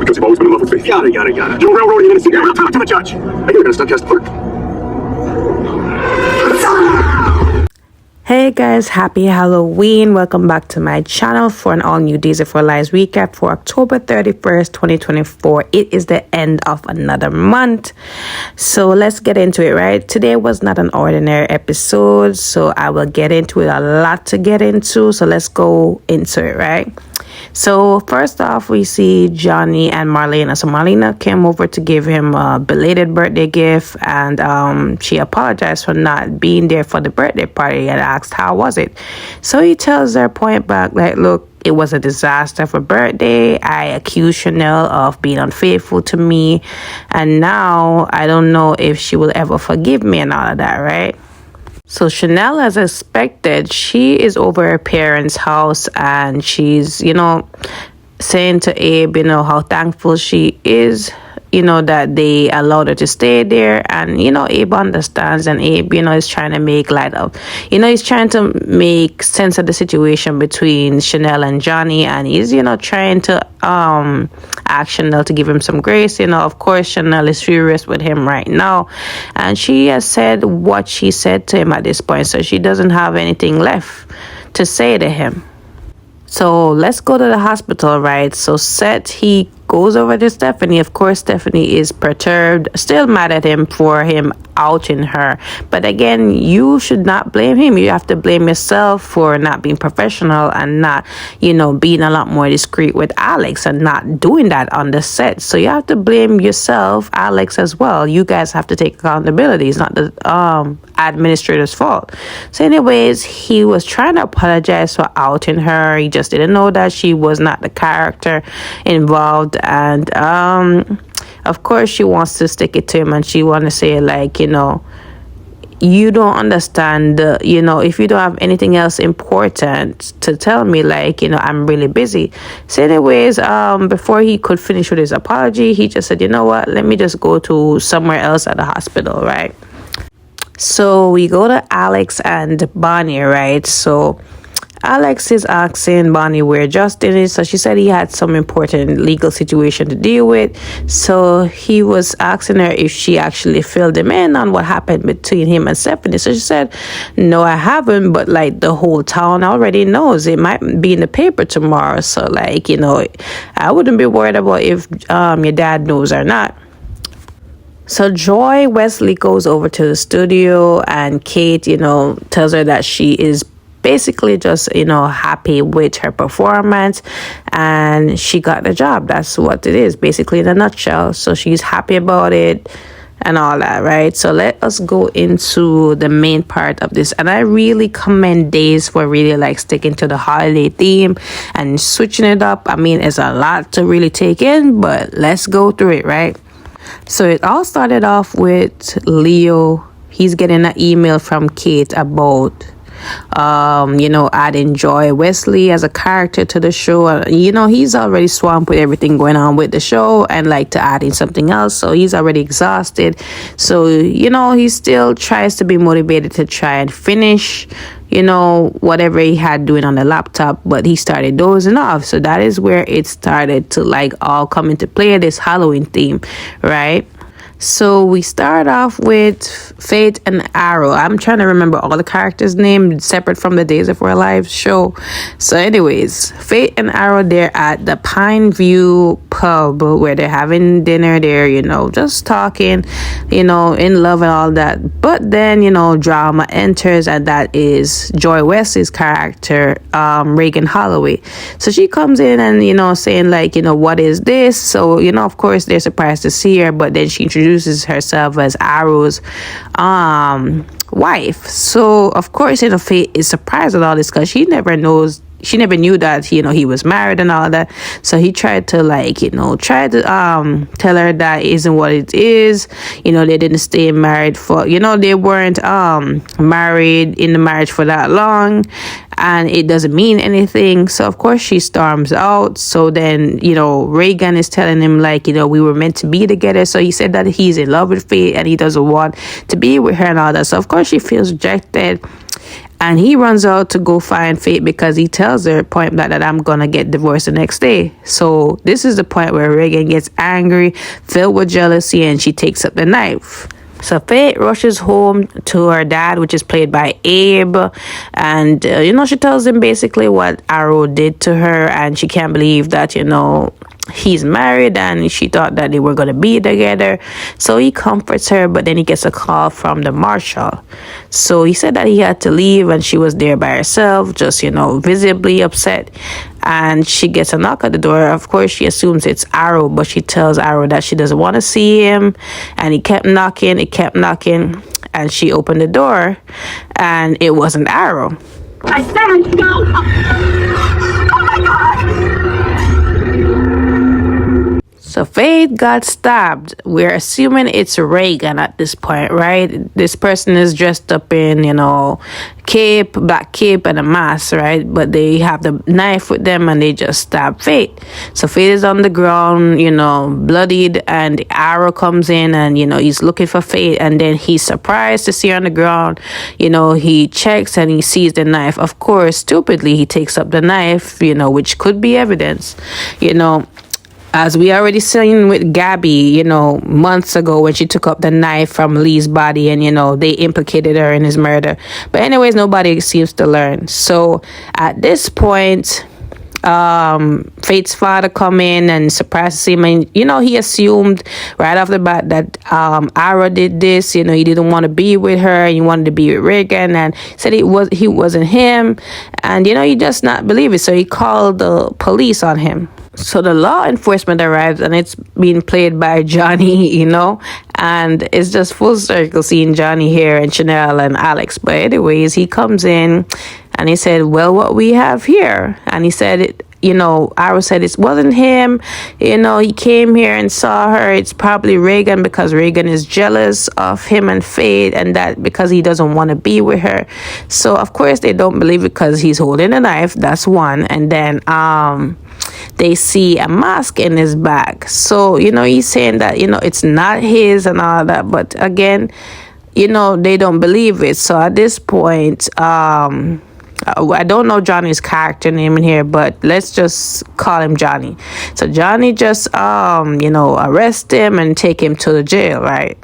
because you've always been in love with Faith. Yada, yada, yada. You're railroading an innocent guy. I'll talk to the judge. I think you're gonna stunt cast the clerk. Hey guys, happy Halloween. Welcome back to my channel for an all new Daysofourlives recap for October 31st, 2024. It is the end of another month. So let's get into it, right? Today was not an ordinary episode, so I will get into it. A lot to get into, so let's go into it, right? So first off, we see Johnny and Marlena. So Marlena came over to give him a belated birthday gift, and she apologized for not being there for the birthday party and asked how was it. So he tells her point blank, like, look, it was a disaster for birthday. I accused Chanel of being unfaithful to me, and now I don't know if she will ever forgive me and all of that, right? So Chanel, as expected, she is over her parents' house, and she's, saying to Abe, how thankful she is, that they allowed her to stay there. And, Abe understands, and Abe, is trying to make light of, he's trying to make sense of the situation between Chanel and Johnny, and he's, trying to ask Chanel to give him some grace. Of course, Chanel is furious with him right now, and she has said what she said to him at this point, so she doesn't have anything left to say to him. So let's go to the hospital, right? So Seth, he goes over to Stephanie. Of course, Stephanie is perturbed, still mad at him for him outing her. But again, you should not blame him. You have to blame yourself for not being professional and not, being a lot more discreet with Alex and not doing that on the set. So you have to blame yourself, Alex, as well. You guys have to take accountability. It's not the administrator's fault. So anyways, he was trying to apologize for outing her. He just didn't know that she was not the character involved. And of course she wants to stick it to him, and she want to say, like, you don't understand, if you don't have anything else important to tell me, like, I'm really busy. So anyways, before he could finish with his apology, he just said, you know what, let me just go to somewhere else at the hospital, right? So we go to Alex and Bonnie, right? So Alex is asking Bonnie where Justin is. So she said he had some important legal situation to deal with. So he was asking her if she actually filled him in on what happened between him and Stephanie. So she said, no, I haven't, but like the whole town already knows. It might be in the paper tomorrow. So like, I wouldn't be worried about if your dad knows or not. So Joy Wesley goes over to the studio, and Kate, tells her that she is basically just, happy with her performance, and she got the job. That's what it is, basically, in a nutshell. So she's happy about it and all that, right? So let us go into the main part of this. And I really commend Days for really like sticking to the holiday theme and switching it up. I mean, it's a lot to really take in, but let's go through it, right? So it all started off with Leo. He's getting an email from Kate about adding Joy Wesley as a character to the show. He's already swamped with everything going on with the show, and like to add in something else, so he's already exhausted. So he still tries to be motivated to try and finish whatever he had doing on the laptop, but he started dozing off. So that is where it started to like all come into play, this Halloween theme, right? So we start off with Faith and Arrow. I'm trying to remember all the characters' names separate from the Daysofourlives show. So anyways, Faith and Arrow, they're at the Pine View pub where they're having dinner there, just talking, in love and all that. But then, drama enters, and that is Joy Wesley's character, Reagan Holloway. So she comes in and, saying like, what is this? So, of course they're surprised to see her, but then she introduces herself as Arrow's wife. So of course, Faith is surprised at all this because she never knew that he was married and all that. So he tried to tell her that isn't what it is. They didn't stay married for they weren't married in the marriage for that long, and it doesn't mean anything. So of course she storms out. So then Reagan is telling him like we were meant to be together. So he said that he's in love with Faith and he doesn't want to be with her and all that. So of course she feels rejected. And he runs out to go find Faith because he tells her point blank that I'm gonna get divorced the next day. So this is the point where Reagan gets angry, filled with jealousy, and she takes up the knife. So Faith rushes home to her dad, which is played by Abe, and she tells him basically what Arrow did to her, and she can't believe that he's married, and she thought that they were going to be together. So he comforts her, but then he gets a call from the marshal. So he said that he had to leave, and she was there by herself, just visibly upset. And she gets a knock at the door. Of course, she assumes it's Arrow, but she tells Arrow that she doesn't want to see him. And he kept knocking, and she opened the door, and it wasn't Arrow. I said no! Oh my God! So Faith got stabbed. We're assuming it's Reagan at this point, right? This person is dressed up in, cape, black cape and a mask, right? But they have the knife with them and they just stab Faith. So Faith is on the ground, bloodied, and the Arrow comes in and, he's looking for Faith, and then he's surprised to see her on the ground. He checks and he sees the knife. Of course, stupidly, he takes up the knife, which could be evidence, as we already seen with Gabby, months ago when she took up the knife from Lee's body and, they implicated her in his murder. But anyways, nobody seems to learn. So at this point, Faith's father come in and surprises him, and he assumed right off the bat that Arrow did this. He didn't want to be with her, and he wanted to be with Reagan, and said he wasn't him, and he just not believe it. So he called the police on him. So the law enforcement arrives, and it's being played by Johnny, and it's just full circle seeing Johnny here and Chanel and Alex. But anyways, he comes in and he said, well, what we have here, and he said, Arrow said it wasn't him. He came here and saw her. It's probably Reagan, because Reagan is jealous of him and Faith, and that because he doesn't want to be with her. So of course they don't believe it because he's holding a knife. That's one. And then they see a mask in his bag. So he's saying that it's not his and all that. But again, they don't believe it. So at this point, I don't know Johnny's character name in here, but let's just call him Johnny. So Johnny just arrest him and take him to the jail, right?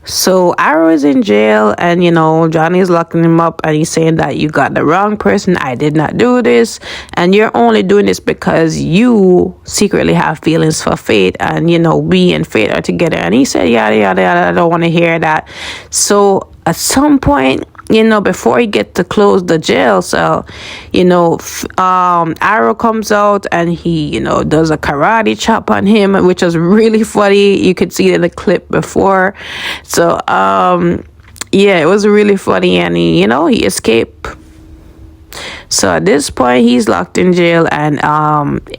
So Arrow is in jail, and Johnny's locking him up, and he's saying that you got the wrong person. I did not do this, and you're only doing this because you secretly have feelings for Faith, and we and Faith are together. And he said yada yada yada. I don't want to hear that. So at some point, before he get to close the jail cell, Arrow comes out and he, does a karate chop on him, which was really funny. You could see it in the clip before. So, it was really funny, and he escaped. So at this point, he's locked in jail, and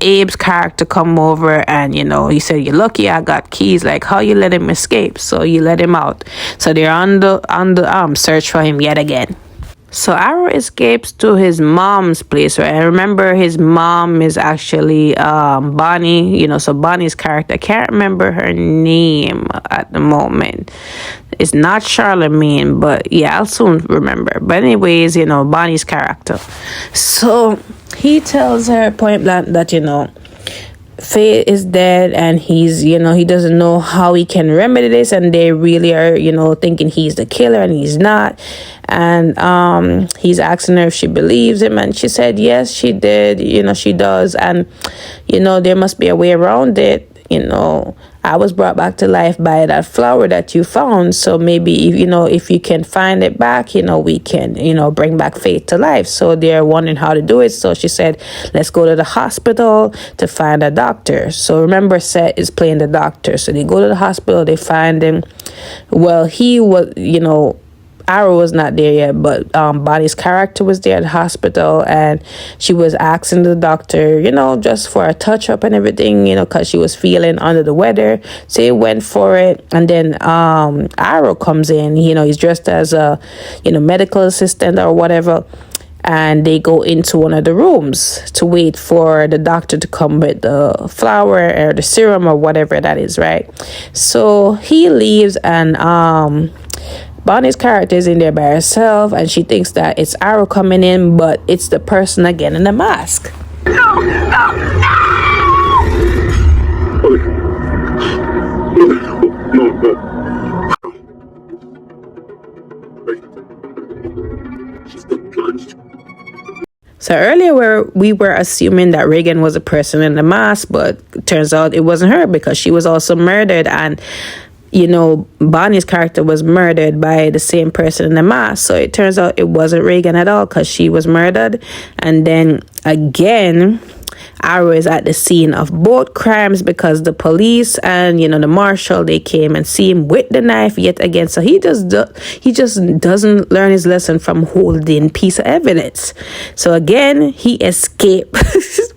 Abe's character come over, and he said, "You're lucky I got keys. Like, how you let him escape?" So you let him out. So they're on the search for him yet again. So Arrow escapes to his mom's place, right? And remember, his mom is actually Bonnie, so Bonnie's character. I can't remember her name at the moment. It's not Charlemagne, but yeah, I'll soon remember. But anyways, Bonnie's character. So he tells her point blank that, Faith is dead, and he's, he doesn't know how he can remedy this, and they really are, thinking he's the killer, and he's not. And he's asking her if she believes him, and she said yes, she did. She does, and there must be a way around it. I was brought back to life by that flower that you found. So maybe, if you can find it back, we can, bring back Faith to life. So they're wondering how to do it. So she said, let's go to the hospital to find a doctor. So remember, Seth is playing the doctor. So they go to the hospital, they find him. Well, he was, Arrow was not there yet, but Bonnie's character was there at the hospital, and she was asking the doctor, just for a touch-up and everything, because she was feeling under the weather. So he went for it, and then Arrow comes in. He's dressed as a, medical assistant or whatever, and they go into one of the rooms to wait for the doctor to come with the flower or the serum or whatever that is, right? So he leaves, and Bonnie's character is in there by herself, and she thinks that it's Arrow coming in, but it's the person again in the mask. No! No! She's been plunged. So earlier we were assuming that Reagan was a person in the mask, but turns out it wasn't her because she was also murdered, and Bonnie's character was murdered by the same person in the mask. So it turns out it wasn't Reagan at all because she was murdered. And then again, Arrow is at the scene of both crimes because the police and the marshal, they came and see him with the knife yet again. So he just doesn't learn his lesson from holding piece of evidence. So again, he escaped,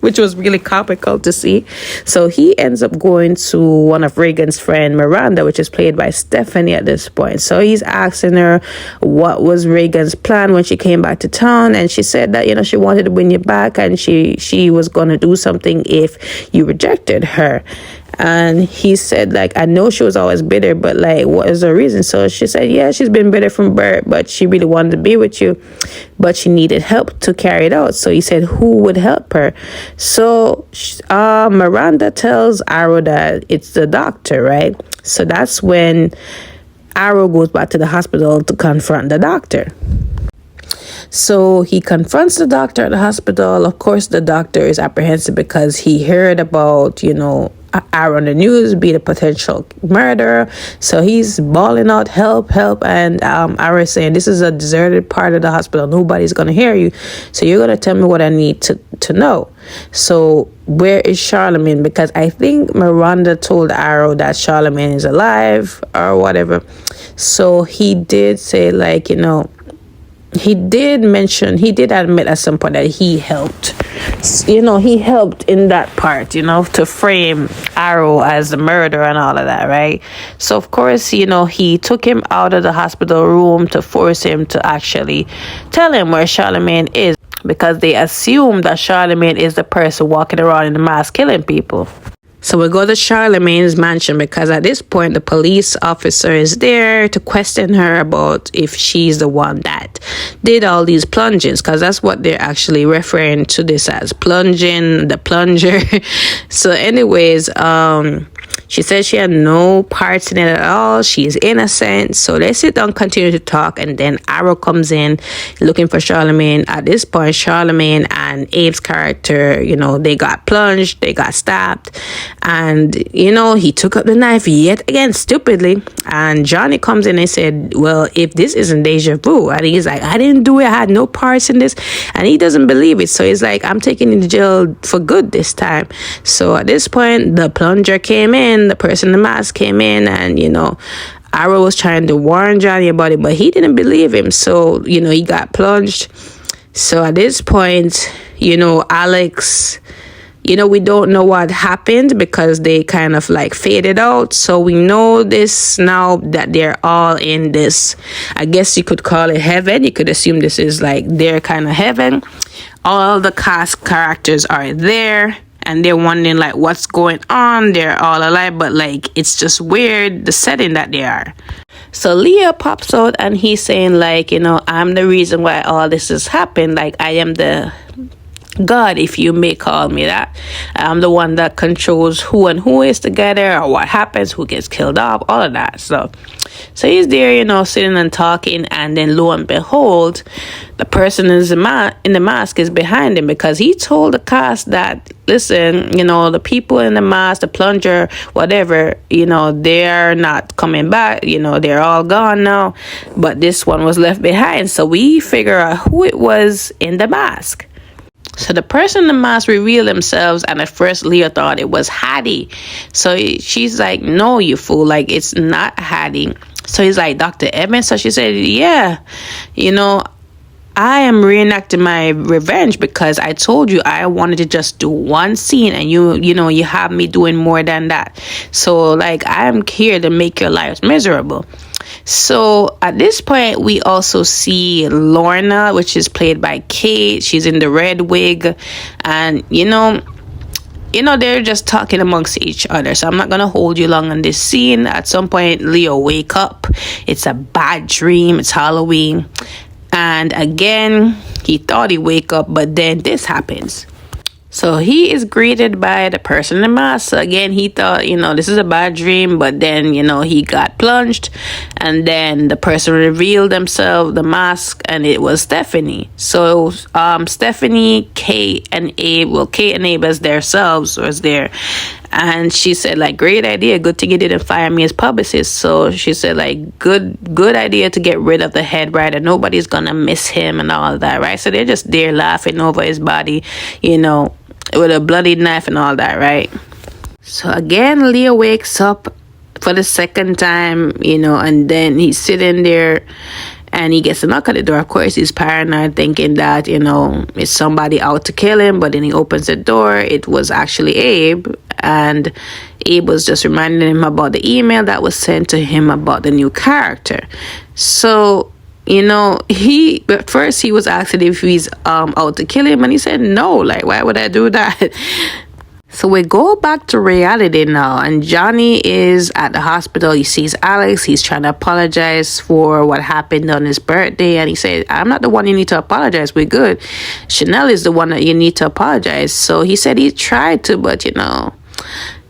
which was really comical to see. So he ends up going to one of Reagan's friend, Miranda, which is played by Stephanie at this point. So he's asking her what was Reagan's plan when she came back to town, and she said that she wanted to bring you back, and she was going to do something if you rejected her. And he said, like, I know she was always bitter, but like, what is the reason? So she said, yeah, she's been bitter from birth, but she really wanted to be with you, but she needed help to carry it out. So he said, who would help her? So Miranda tells Arrow that it's the doctor, right? So that's when Arrow goes back to the hospital to confront the doctor. So he confronts the doctor at the hospital. Of course, the doctor is apprehensive because he heard about, Arrow on the news being a potential murderer. So he's bawling out, help, help. And Arrow is saying, this is a deserted part of the hospital. Nobody's going to hear you. So you're going to tell me what I need to know. So where is Charlemagne? Because I think Miranda told Arrow that Charlemagne is alive or whatever. So he did say, like, he did admit at some point that he helped. He helped in that part, to frame Arrow as the murderer and all of that, right? So, of course, he took him out of the hospital room to force him to actually tell him where Charlemagne is, because they assume that Charlemagne is the person walking around in the mask killing people. So we go to Charlemagne's mansion because at this point the police officer is there to question her about if she's the one that did all these plungings, because that's what they're actually referring to this as, plunging, the plunger. So anyways, she says she had no parts in it at all. She's innocent. So they sit down, continue to talk, and then Arrow comes in looking for Charlemagne. At this point, Charlemagne and Abe's character, they got plunged, they got stabbed, and he took up the knife yet again stupidly. And Johnny comes in and said, well, if this isn't deja vu, and he's like, I didn't do it, I had no parts in this, and he doesn't believe it. So he's like, I'm taking you to jail for good this time. So at this point, the plunger came in, the person in the mask came in, and Arrow was trying to warn Johnny about it, but he didn't believe him. So he got plunged. So at this point, Alex, we don't know what happened because they kind of like faded out. So we know this now that they're all in this, I guess you could call it heaven. You could assume this is like their kind of heaven. All the cast characters are there, and they're wondering like what's going on. They're all alive, but like it's just weird, the setting that they are. So Leo pops out and he's saying like, I'm the reason why all this has happened. Like, I am the God, if you may call me that. I'm the one that controls who and who is together, or what happens, who gets killed off, all of that. So he's there, sitting and talking, and then lo and behold, the person in the mask is behind him, because he told the cast that, listen, the people in the mask, the plunger, whatever, they're not coming back, they're all gone now, but this one was left behind. So we figure out who it was in the mask. So the person in the mask revealed themselves, and at first Leah thought it was Hattie. So she's like, no, you fool, like, it's not Hattie. So he's like, Dr. Evans? So she said, yeah, I am reenacting my revenge because I told you I wanted to just do one scene, and you have me doing more than that. So like, I'm here to make your lives miserable. So at this point, we also see Lorna, which is played by Kate. She's in the red wig, and you know, they're just talking amongst each other. So I'm not gonna hold you long on this scene. At some point, Leo wake up. It's a bad dream. It's Halloween. And again, he thought he wake up, but then this happens. So he is greeted by the person in the mask. So again, he thought, you know, this is a bad dream, but then, you know, he got plunged, and then the person revealed themselves, the mask, and it was Stephanie. So Stephanie, Kate, and Abe, well, Kate and Abe as themselves was there. And she said, like, great idea. Good thing you didn't fire me as publicist. So she said, like, good idea to get rid of the head writer. Nobody's gonna miss him and all that, right? So they're just there laughing over his body, you know, with a bloody knife and all that, right? So again, Leo wakes up for the second time, you know, and then he's sitting there and he gets a knock at the door. Of course, he's paranoid, thinking that, you know, it's somebody out to kill him. But then he opens the door. It was actually Abe. And Abe was just reminding him about the email that was sent to him about the new character. So, you know, at first he was asking if he's out to kill him. And he said, no, like, why would I do that? So we go back to reality now, and Johnny is at the hospital. He sees Alex. He's trying to apologize for what happened on his birthday, and he said, I'm not the one you need to apologize. We're good. Chanel is the one that you need to apologize. So he said he tried to, but, you know,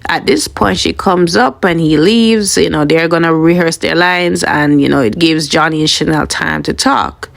at this point she comes up and he leaves. You know, they're gonna rehearse their lines, and, you know, it gives Johnny and Chanel time to talk.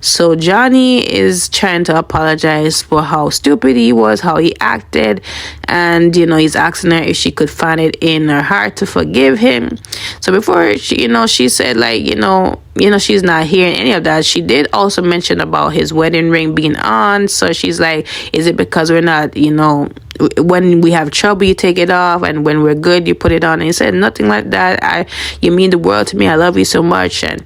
So Johnny is trying to apologize for how stupid he was, how he acted, and, you know, he's asking her if she could find it in her heart to forgive him. So before she, you know, she said, like, you know, she's not hearing any of that. She did also mention about his wedding ring being on. So she's like, is it because we're not, you know, when we have trouble you take it off, and when we're good you put it on? And he said, nothing like that. You mean the world to me. I love you so much, and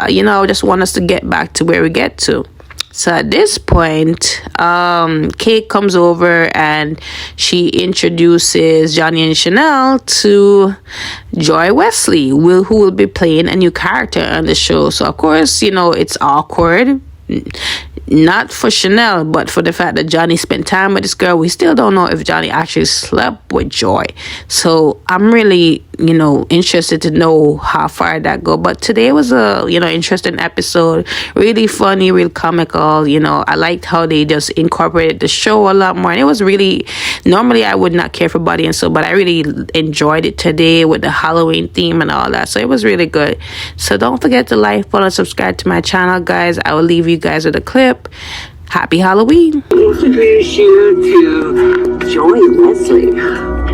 you know, I just want us to get back to where we get to. So at this point, Kate comes over and she introduces Johnny and Chanel to Joy Wesley, who will be playing a new character on the show. So of course, you know, it's awkward. Not for Chanel, but for the fact that Johnny spent time with this girl. We still don't know if Johnny actually slept with Joy. So I'm really, you know, interested to know how far that go. But today was a, you know, interesting episode. Really funny, real comical. You know, I liked how they just incorporated the show a lot more. And it was really, normally I would not care for Body and Soul, but I really enjoyed it today with the Halloween theme and all that. So it was really good. So don't forget to like, follow, subscribe to my channel, guys. I will leave you guys with a clip. Happy Halloween. Introduce you to Joy Wesley.